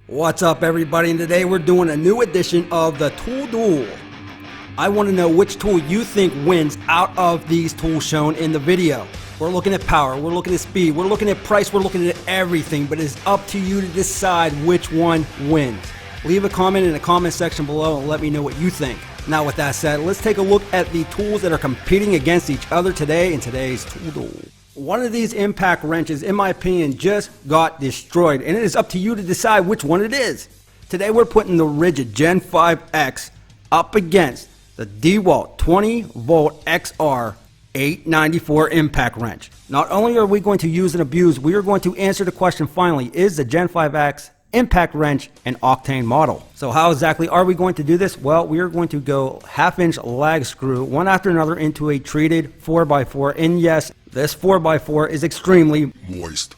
What's up, everybody, and today we're doing a new edition of the Tool Duel. I want to know which tool you think wins out of these tools shown in the video. We're looking at power, we're looking at speed, we're looking at price, we're looking at everything, but it's up to you to decide which one wins. Leave a comment in the comment section below and let me know what you think. Now with that said, let's take a look at the tools that are competing against each other today in today's Tool Duel. One of these impact wrenches, in my opinion, just got destroyed, and it is up to you to decide which one it is. Today we're putting the RIDGID Gen5X up against the Dewalt 20-volt XR894 Impact Wrench. Not only are we going to use and abuse, we are going to answer the question finally, is the Gen5X Impact Wrench an OCTANE model? So how exactly are we going to do this? Well, we are going to go 1/2-inch lag screw one after another into a treated 4x4, and yes, this 4x4 is extremely moist.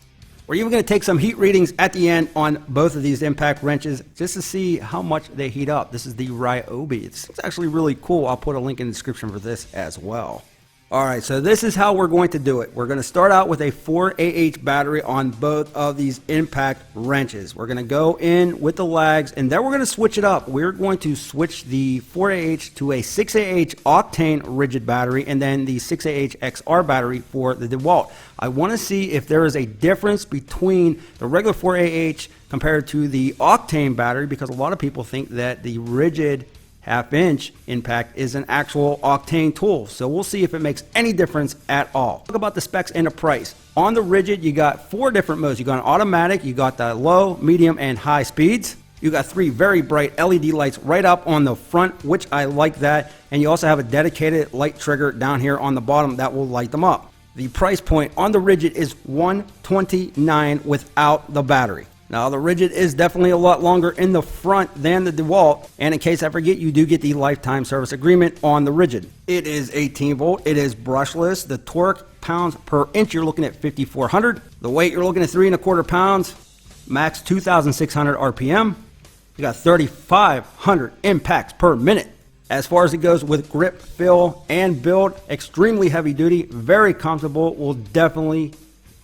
We're even going to take some heat readings at the end on both of these impact wrenches just to see how much they heat up. This is the Ryobi. It's actually really cool. I'll put a link in the description for this as well. Alright, so this is how we're going to do it. We're going to start out with a 4Ah battery on both of these impact wrenches. We're going to go in with the lags, and then we're going to switch it up. We're going to switch the 4Ah to a 6Ah OCTANE rigid battery, and then the 6Ah XR battery for the Dewalt. I want to see if there is a difference between the regular 4Ah compared to the OCTANE battery, because a lot of people think that the RIDGID 1/2-inch impact is an actual OCTANE tool. So we'll see if it makes any difference at all. Talk about the specs and the price. On the RIDGID, you got 4 different modes. You got an automatic, you got the low, medium, and high speeds. You got 3 very bright LED lights right up on the front, which I like that. And you also have a dedicated light trigger down here on the bottom that will light them up. The price point on the RIDGID is $129 without the battery. Now, the RIDGID is definitely a lot longer in the front than the Dewalt, and in case I forget, you do get the lifetime service agreement on the RIDGID. It is 18 volt, it is brushless. The torque, pounds per inch, you're looking at 5,400. The weight, you're looking at 3¼ pounds, max 2,600 RPM. You got 3,500 impacts per minute. As far as it goes with grip, feel, and build, extremely heavy duty, very comfortable, will definitely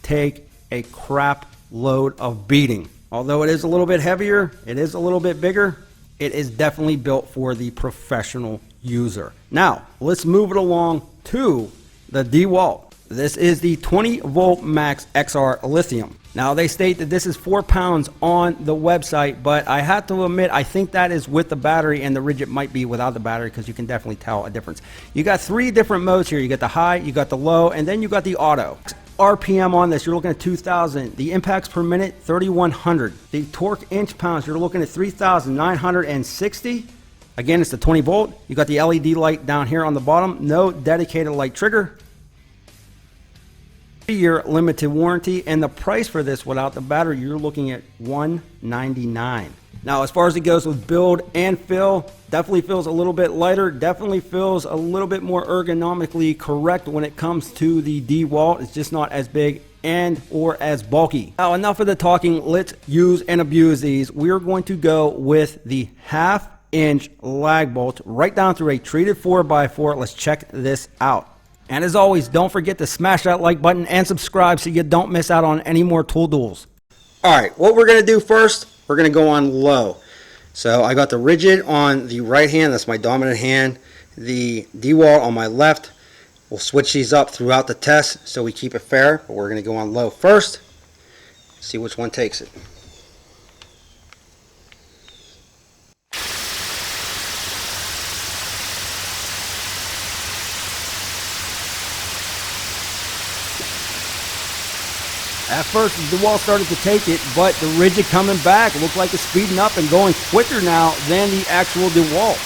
take a crap load of beating. Although it is a little bit heavier, it is a little bit bigger, it is definitely built for the professional user. Now, let's move it along to the Dewalt. This is the 20-volt max XR lithium. Now, they state that this is 4 pounds on the website, but I have to admit, I think that is with the battery, and the RIDGID might be without the battery, because you can definitely tell a difference. You got 3 different modes here. You got the high, you got the low, and then you got the auto. RPM on this, you're looking at 2,000. The impacts per minute, 3,100. The torque inch pounds, you're looking at 3,960. Again, it's the 20 volt. You got the LED light down here on the bottom. No dedicated light trigger. 3-year limited warranty, and the price for this without the battery, you're looking at $199. Now, as far as it goes with build and feel, definitely feels a little bit lighter, definitely feels a little bit more ergonomically correct when it comes to the Dewalt. It's just not as big and or as bulky. Now, enough of the talking, let's use and abuse these. We're going to go with the 1/2-inch lag bolt right down through a treated 4x4. Let's check this out. And as always, don't forget to smash that like button and subscribe so you don't miss out on any more tool duels. Alright, what we're going to do first, we're going to go on low. So I got the RIDGID on the right hand, that's my dominant hand, the Dewalt on my left. We'll switch these up throughout the test so we keep it fair, but we're going to go on low first, see which one takes it. At first, the Dewalt started to take it, but the RIDGID coming back. It looked like it's speeding up and going quicker now than the actual Dewalt.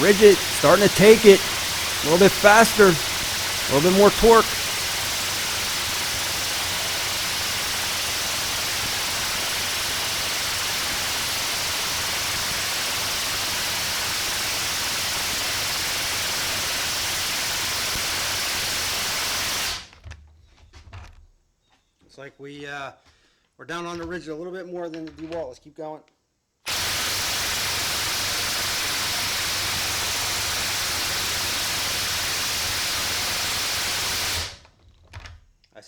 RIDGID starting to take it a little bit faster, a little bit more torque. Looks like we're down on the RIDGID a little bit more than the Dewalt. Let's keep going.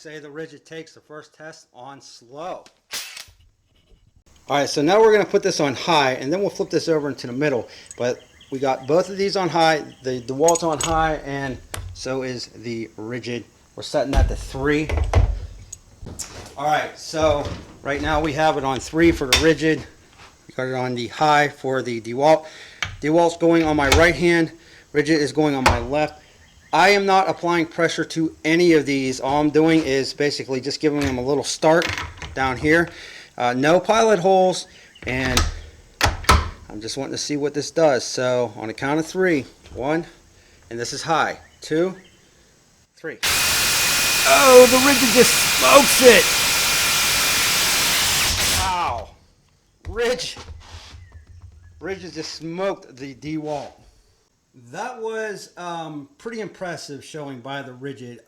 say the RIDGID takes the first test on slow. Alright, so now we're going to put this on high, and then we'll flip this over into the middle. But we got both of these on high, the DeWalt's on high, and so is the RIDGID. We're setting that to 3. Alright, so right now we have it on 3 for the RIDGID. We got it on the high for the DeWalt. DeWalt's going on my right hand, RIDGID is going on my left. I am not applying pressure to any of these. All I'm doing is basically just giving them a little start down here. No pilot holes, and I'm just wanting to see what this does. So on the count of 3, 1, and this is high, 2, 3. Oh, the RIDGID just smokes it. Wow. RIDGID just smoked the DeWalt. That was pretty impressive showing by the RIDGID.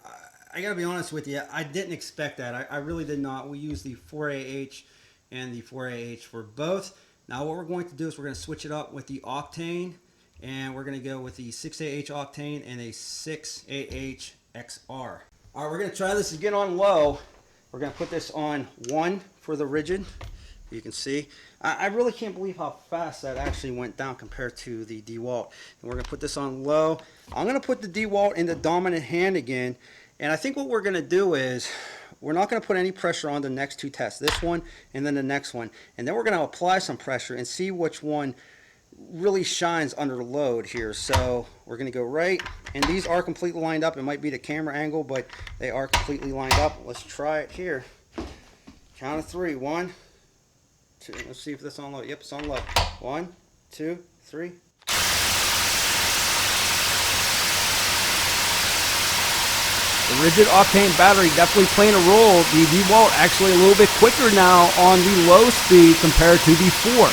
I gotta be honest with you, I didn't expect that. I really did not. We use the 4AH and the 4AH for both. Now what we're going to do is we're going to switch it up with the OCTANE, and we're going to go with the 6AH OCTANE and a 6AH XR. All right, we're going to try this again on low. We're going to put this on 1 for the RIDGID. You can see. I really can't believe how fast that actually went down compared to the DeWalt. And we're going to put this on low. I'm going to put the DeWalt in the dominant hand again. And I think what we're going to do is we're not going to put any pressure on the next 2 tests. This one and then the next one. And then we're going to apply some pressure and see which one really shines under load here. So we're going to go right. And these are completely lined up. It might be the camera angle, but they are completely lined up. Let's try it here. Count of 3. 1, 2. Let's see if this is on low. Yep, it's on low. 1, 2, 3. The RIDGID octane battery definitely playing a role. The DeWalt actually a little bit quicker now on the low speed compared to before.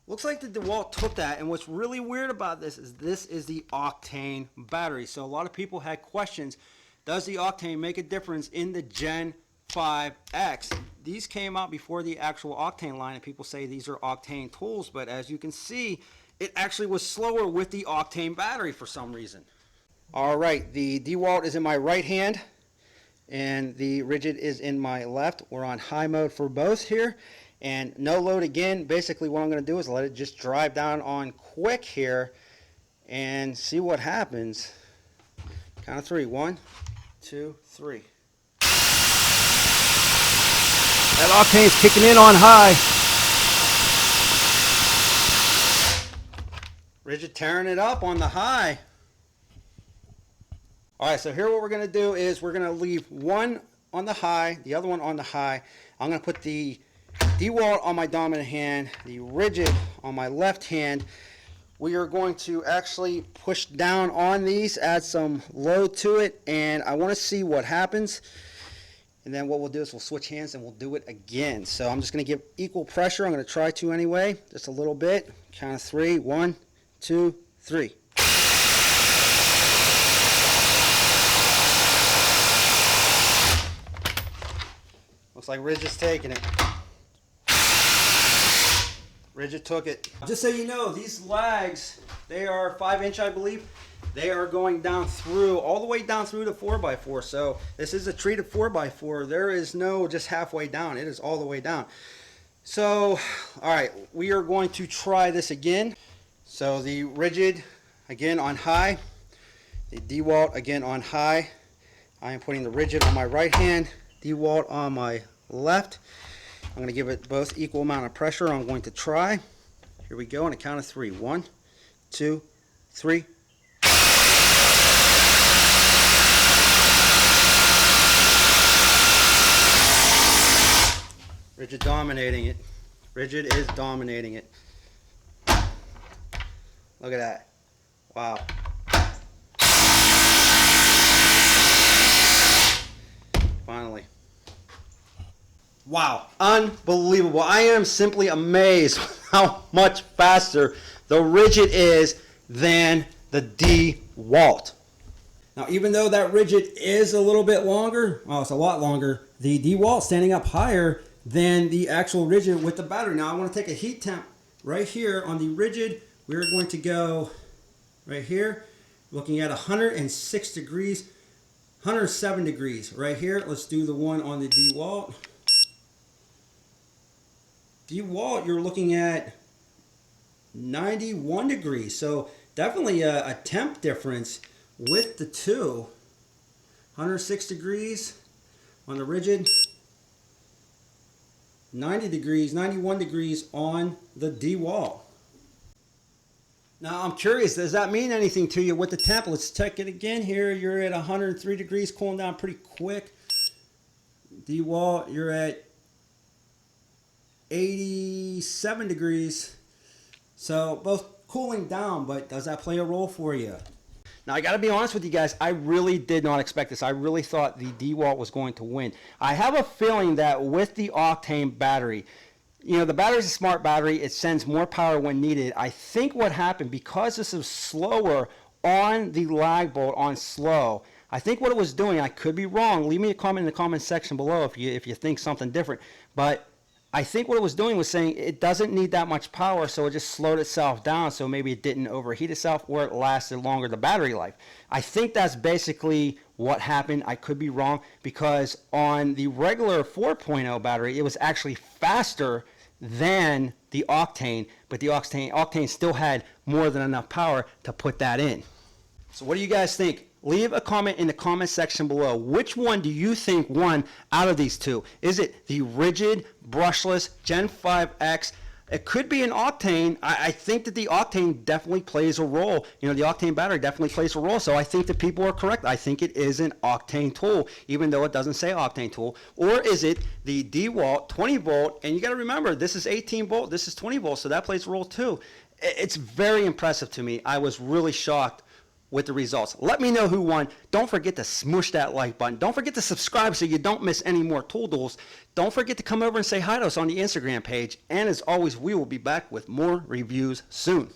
Looks like the DeWalt took that, and what's really weird about this is the OCTANE battery. So a lot of people had questions, does the OCTANE make a difference in the Gen5X? These came out before the actual OCTANE line, and people say these are OCTANE tools, but as you can see, it actually was slower with the OCTANE battery for some reason. Alright, the DeWalt is in my right hand, and the RIDGID is in my left. We're on high mode for both here. And no load again. Basically what I'm going to do is let it just drive down on quick here and see what happens. Count of 3. 1, 2, 3. That octane's kicking in on high. RIDGID tearing it up on the high. Alright, so here what we're going to do is we're going to leave one on the high, the other one on the high. I'm going to put the DeWalt on my dominant hand, the RIDGID on my left hand. We are going to actually push down on these, add some load to it, and I want to see what happens. And then what we'll do is we'll switch hands and we'll do it again. So I'm just going to give equal pressure. I'm going to try to anyway, just a little bit. Count of 3. 1, 2, 3. Looks like RIDGID's taking it. RIDGID took it. Just so you know, these lags, they are 5-inch, I believe. They are going down through, all the way down through the 4x4. So this is a treated 4x4. There is no just halfway down. It is all the way down. So, all right, we are going to try this again. So the RIDGID, again on high. The DeWalt, again on high. I am putting the RIDGID on my right hand, DeWalt on my left. I'm going to give it both equal amount of pressure. I'm going to try. Here we go on a count of 3. 1, 2, 3. RIDGID dominating it. RIDGID is dominating it. Look at that. Wow. finally. Wow, unbelievable. I am simply amazed how much faster the RIDGID is than the Dewalt. Now, even though that RIDGID is a little bit longer, oh, it's a lot longer, the Dewalt standing up higher than the actual RIDGID with the battery. Now, I want to take a heat temp right here on the RIDGID. We're going to go right here, looking at 106 degrees, 107 degrees right here. Let's do the one on the Dewalt. Dewalt, you're looking at 91 degrees. So definitely a temp difference with the two. 106 degrees on the RIDGID. 90 degrees, 91 degrees on the Dewalt. Now I'm curious, does that mean anything to you with the temp? Let's check it again here. You're at 103 degrees, cooling down pretty quick. Dewalt, you're at 87 degrees. So both cooling down, but does that play a role for you? Now I gotta be honest with you guys, I really did not expect this. I really thought the Dewalt was going to win. I have a feeling that with the OCTANE battery, you know, the battery's a smart battery, it sends more power when needed. I think what happened, because this is slower on the lag bolt on slow, I think what it was doing, I could be wrong, leave me a comment in the comment section below if you think something different, but I think what it was doing was saying it doesn't need that much power, so it just slowed itself down, so maybe it didn't overheat itself or it lasted longer, the battery life. I think that's basically what happened. I could be wrong, because on the regular 4.0 battery, it was actually faster than the OCTANE, but the OCTANE still had more than enough power to put that in. So what do you guys think? Leave a comment in the comment section below. Which one do you think won out of these two? Is it the RIDGID brushless Gen 5X? It could be an OCTANE. I think that the OCTANE definitely plays a role. You know, the OCTANE battery definitely plays a role. So I think that people are correct. I think it is an OCTANE tool, even though it doesn't say OCTANE tool. Or is it the Dewalt 20 volt? And you got to remember, this is 18 volt, this is 20 volt, so that plays a role too. It's very impressive to me. I was really shocked with the results. Let me know who won. Don't forget to smoosh that like button. Don't forget to subscribe so you don't miss any more tool duels. Don't forget to come over and say hi to us on the Instagram page. And as always, we will be back with more reviews soon.